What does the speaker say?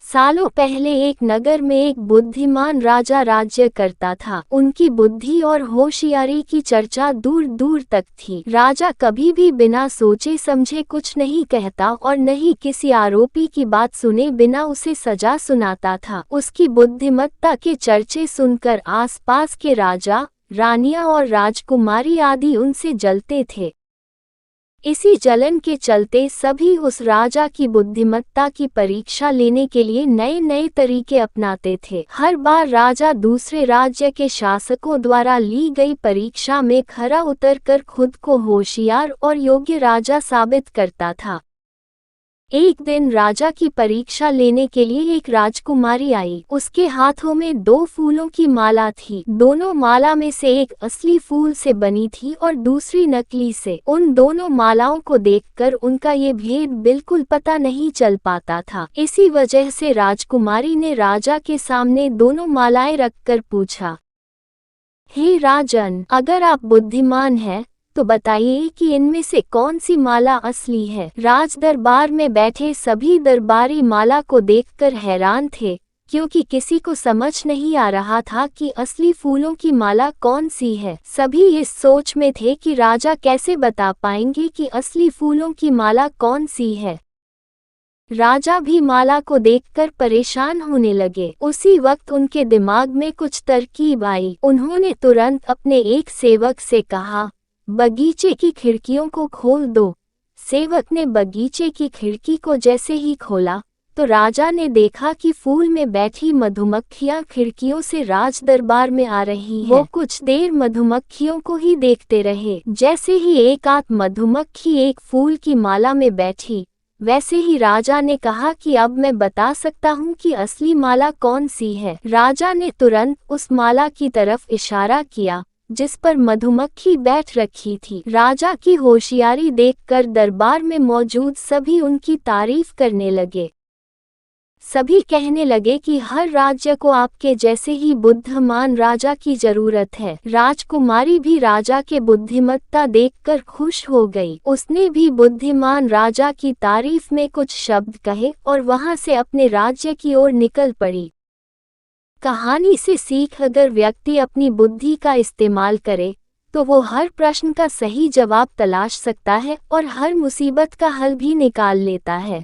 सालों पहले एक नगर में एक बुद्धिमान राजा राज्य करता था। उनकी बुद्धि और होशियारी की चर्चा दूर दूर तक थी। राजा कभी भी बिना सोचे समझे कुछ नहीं कहता और न ही किसी आरोपी की बात सुने बिना उसे सजा सुनाता था। उसकी बुद्धिमत्ता के चर्चे सुनकर आसपास के राजा, रानियां और राजकुमारी आदि उनसे जलते थे। इसी जलन के चलते सभी उस राजा की बुद्धिमत्ता की परीक्षा लेने के लिए नए नए तरीके अपनाते थे। हर बार राजा दूसरे राज्य के शासकों द्वारा ली गई परीक्षा में खरा उतरकर खुद को होशियार और योग्य राजा साबित करता था। एक दिन राजा की परीक्षा लेने के लिए एक राजकुमारी आई। उसके हाथों में 2 फूलों की माला थी। दोनों माला में से एक असली फूल से बनी थी और दूसरी नकली से। उन दोनों मालाओं को देखकर उनका ये भेद बिल्कुल पता नहीं चल पाता था। इसी वजह से राजकुमारी ने राजा के सामने दोनों मालाएं रखकर पूछा, हे राजन, अगर आप बुद्धिमान हैं तो बताइए कि इनमें से कौन सी माला असली है। राज दरबार में बैठे सभी दरबारी माला को देखकर हैरान थे, क्योंकि किसी को समझ नहीं आ रहा था कि असली फूलों की माला कौन सी है। सभी इस सोच में थे कि राजा कैसे बता पाएंगे कि असली फूलों की माला कौन सी है। राजा भी माला को देखकर परेशान होने लगे। उसी वक्त उनके दिमाग में कुछ तरकीब आई। उन्होंने तुरंत अपने एक सेवक से कहा, बगीचे की खिड़कियों को खोल दो। सेवक ने बगीचे की खिड़की को जैसे ही खोला तो राजा ने देखा कि फूल में बैठी मधुमक्खियां खिड़कियों से राज दरबार में आ रही हैं। वो कुछ देर मधुमक्खियों को ही देखते रहे। जैसे ही एक आध मधुमक्खी एक फूल की माला में बैठी, वैसे ही राजा ने कहा कि अब मैं बता सकता हूँ कि असली माला कौन सी है। राजा ने तुरंत उस माला की तरफ इशारा किया जिस पर मधुमक्खी बैठ रखी थी। राजा की होशियारी देखकर दरबार में मौजूद सभी उनकी तारीफ करने लगे। सभी कहने लगे कि हर राज्य को आपके जैसे ही बुद्धिमान राजा की जरूरत है। राजकुमारी भी राजा के बुद्धिमत्ता देखकर खुश हो गई। उसने भी बुद्धिमान राजा की तारीफ में कुछ शब्द कहे और वहां से अपने राज्य की ओर निकल पड़ी। कहानी से सीख, अगर व्यक्ति अपनी बुद्धि का इस्तेमाल करे तो वो हर प्रश्न का सही जवाब तलाश सकता है और हर मुसीबत का हल भी निकाल लेता है।